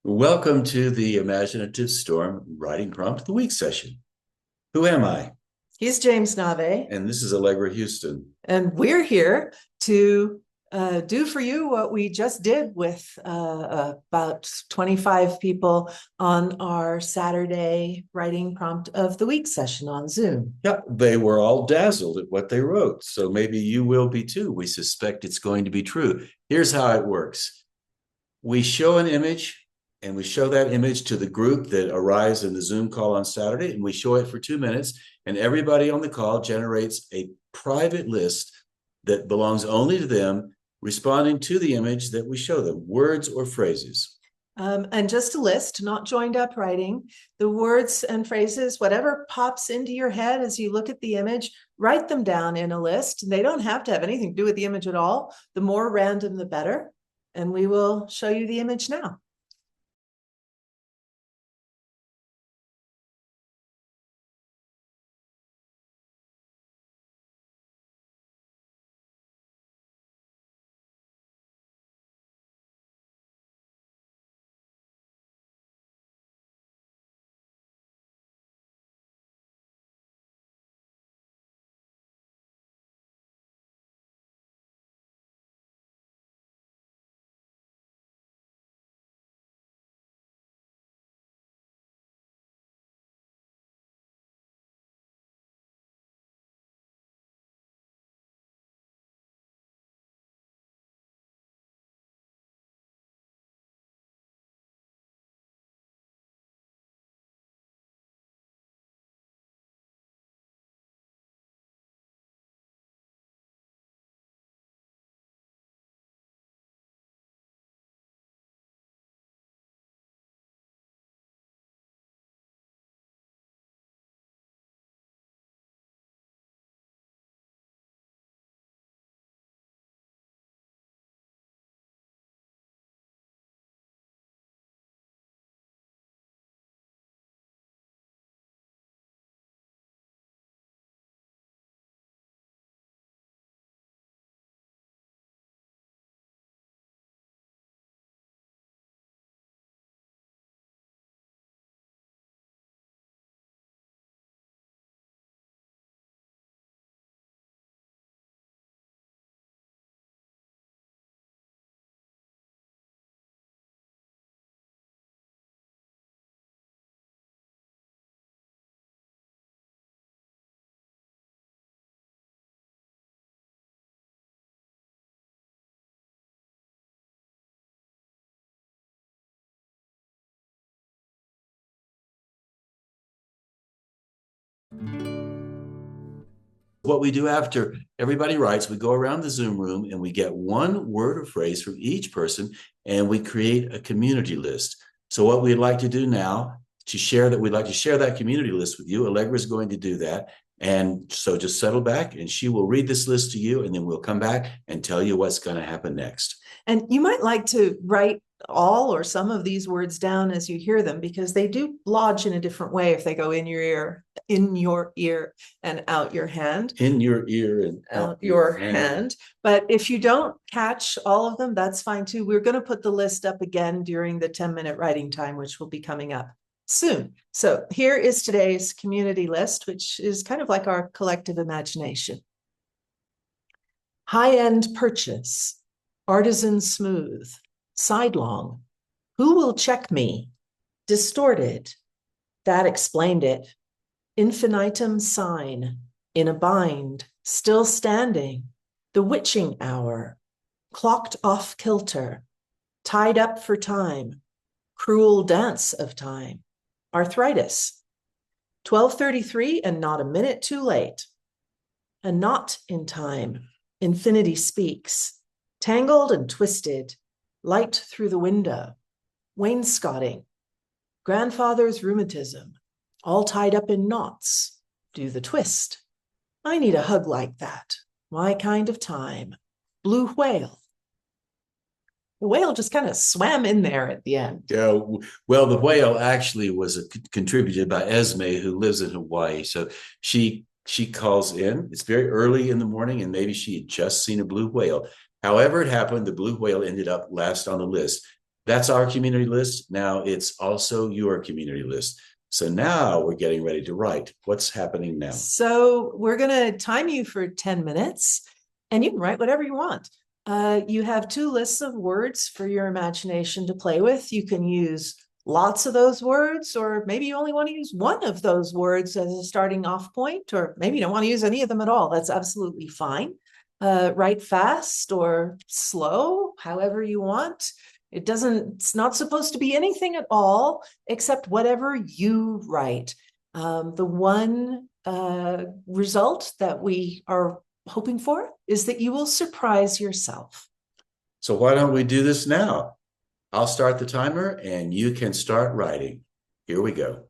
Welcome to the Imaginative Storm Writing Prompt of the Week session. Who am I? He's James Nave. And this is Allegra Houston. And we're here to do for you what we just did with about 25 people on our Saturday Writing Prompt of the Week session on Zoom. Yeah, they were all dazzled at what they wrote. So maybe you will be too. We suspect it's going to be true. Here's how it works. We show an image, and we show that image to the group that arrives in the Zoom call on Saturday, and we show it for 2 minutes, and everybody on the call generates a private list that belongs only to them, responding to the image that we show them, words or phrases. And just a list, not joined up writing. The words and phrases, whatever pops into your head as you look at the image, write them down in a list. They don't have to have anything to do with the image at all. The more random, the better. And we will show you the image now. What we do after everybody writes, we go around the Zoom room and we get one word or phrase from each person, and we create a community list. So what we'd like to do now to share that, we'd like to share that community list with you. Allegra is going to do that. And so just settle back and she will read this list to you, and then we'll come back and tell you what's going to happen next. And you might like to write all or some of these words down as you hear them, because they do lodge in a different way if they go in your ear and out your hand. In your ear and out your hand. But if you don't catch all of them, that's fine too. We're going to put the list up again during the 10-minute writing time, which will be coming up soon. So here is today's community list, which is kind of like our collective imagination. High-end purchase, artisan smooth, sidelong, who will check me, distorted, that explained it, infinitum sign, in a bind, still standing, the witching hour, clocked off kilter, tied up for time, cruel dance of time, arthritis, 12:33 and not a minute too late, a knot in time, infinity speaks, tangled and twisted, light through the window, wainscoting, grandfather's rheumatism, all tied up in knots, do the twist. I need a hug like that. My kind of time. Blue whale. The whale just kind of swam in there at the end. Yeah, well, the whale actually was contributed by Esme, who lives in Hawaii. So she calls in. It's very early in the morning, and maybe she had just seen a blue whale. However it happened, the blue whale ended up last on the list. That's our community list. Now it's also your community list. So now we're getting ready to write. What's happening now? So we're going to time you for 10 minutes and you can write whatever you want. You have two lists of words for your imagination to play with. You can use lots of those words, or maybe you only want to use one of those words as a starting off point, or maybe you don't want to use any of them at all. That's absolutely fine. Write fast or slow, however you want. It's not supposed to be anything at all except whatever you write. The one result that we are hoping for is that you will surprise yourself. So why don't we do this now? I'll start the timer and you can start writing. Here we go.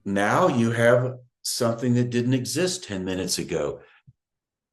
Now you have something that didn't exist 10 minutes ago.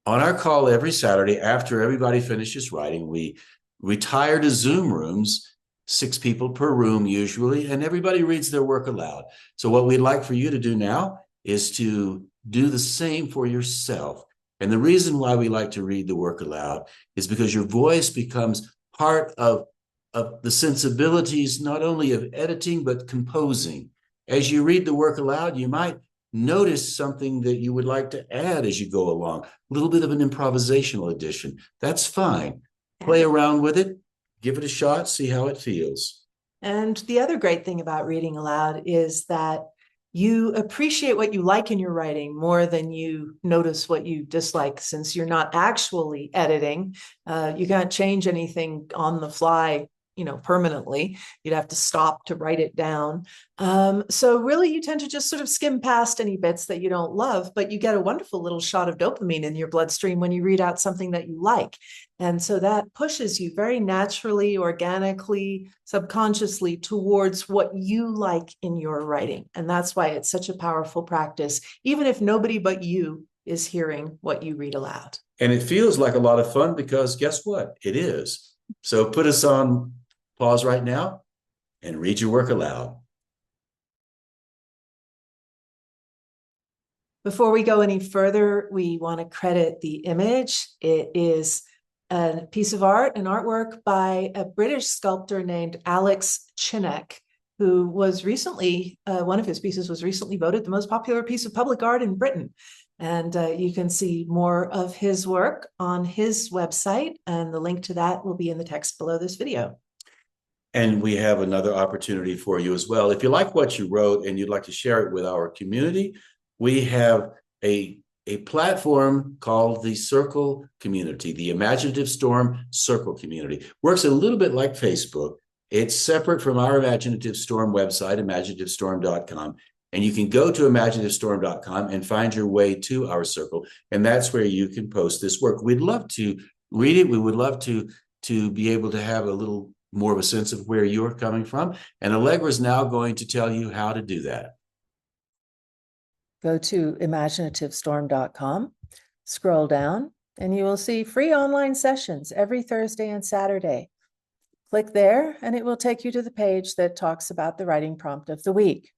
On our call every Saturday, after everybody finishes writing, we retire to Zoom rooms, 6 people per room usually, and everybody reads their work aloud. So what we'd like for you to do now is to do the same for yourself. And the reason why we like to read the work aloud is because your voice becomes part of the sensibilities, not only of editing, but composing. As you read the work aloud, you might notice something that you would like to add as you go along, a little bit of an improvisational addition. That's fine. Play around with it, give it a shot, see how it feels. And the other great thing about reading aloud is that you appreciate what you like in your writing more than you notice what you dislike, since you're not actually editing. You can't change anything on the fly, permanently. You'd have to stop to write it down. So really, you tend to just sort of skim past any bits that you don't love, but you get a wonderful little shot of dopamine in your bloodstream when you read out something that you like. And so that pushes you very naturally, organically, subconsciously towards what you like in your writing. And that's why it's such a powerful practice, even if nobody but you is hearing what you read aloud. And it feels like a lot of fun because guess what? It is. So put us on pause right now and read your work aloud. Before we go any further, we want to credit the image. It is a piece of art, an artwork by a British sculptor named Alex Chinneck, who was recently, one of his pieces was recently voted the most popular piece of public art in Britain. And you can see more of his work on his website, and the link to that will be in the text below this video. And we have another opportunity for you as well. If you like what you wrote and you'd like to share it with our community, we have a platform called the Circle community, the Imaginative Storm Circle community. Works a little bit like Facebook. It's separate from our Imaginative Storm website, imaginativestorm.com. And you can go to imaginativestorm.com and find your way to our circle. And that's where you can post this work. We'd love to read it. We would love to be able to have a little more of a sense of where you're coming from. And Allegra is now going to tell you how to do that. Go to imaginativestorm.com, scroll down, and you will see free online sessions every Thursday and Saturday. Click there, and it will take you to the page that talks about the writing prompt of the week.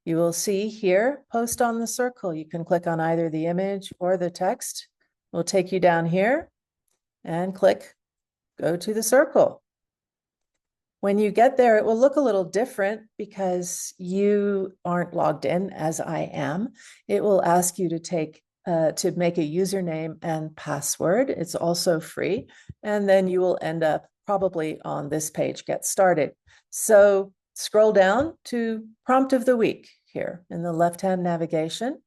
You will see here, post on the circle. You can click on either the image or the text. It will take you down here and click go to the circle. When you get there, it will look a little different because you aren't logged in as I am. It will ask you to make a username and password. It's also free. And then you will end up probably on this page, Get Started. So scroll down to Prompt of the Week here in the left-hand navigation.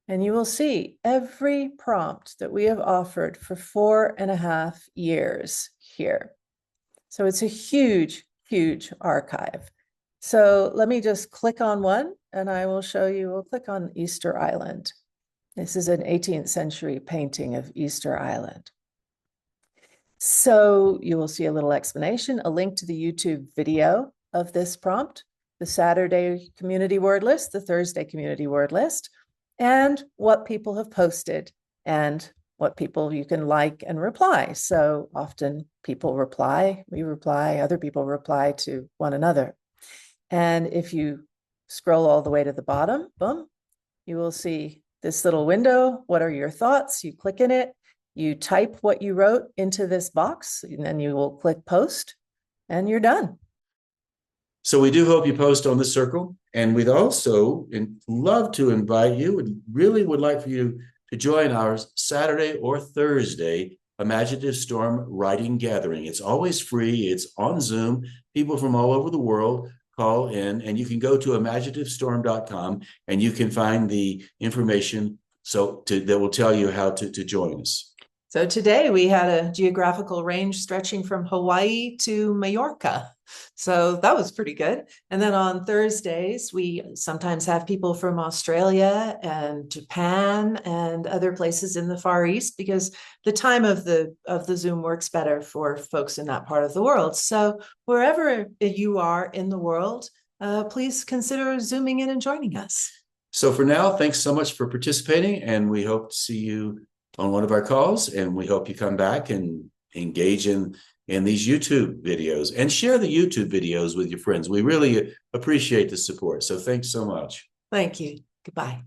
And you will see every prompt that we have offered for 4.5 years here. So it's a huge, huge archive. So let me just click on one and I will show you. We'll click on Easter Island. This is an 18th century painting of Easter Island. So you will see a little explanation, a link to the YouTube video of this prompt, the Saturday community word list, the Thursday community word list, and what people have posted and what people you can like and reply. So often people reply, we reply, other people reply to one another. And if you scroll all the way to the bottom, boom, you will see this little window. What are your thoughts? You click in it, you type what you wrote into this box, and then you will click post, and you're done. So we do hope you post on the circle. And we'd also love to invite you and really would like for you to join our Saturday or Thursday Imaginative Storm writing gathering. It's always free. It's on Zoom. People from all over the world call in, and you can go to imaginativestorm.com and you can find the information that will tell you how to join us. So today we had a geographical range stretching from Hawaii to Mallorca. So that was pretty good. And then on Thursdays, we sometimes have people from Australia and Japan and other places in the Far East, because the time of the Zoom works better for folks in that part of the world. So wherever you are in the world, please consider zooming in and joining us. So for now, thanks so much for participating, and we hope to see you on one of our calls, and we hope you come back and engage in these YouTube videos and share the YouTube videos with your friends. We really appreciate the support. So thanks so much. Thank you. Goodbye.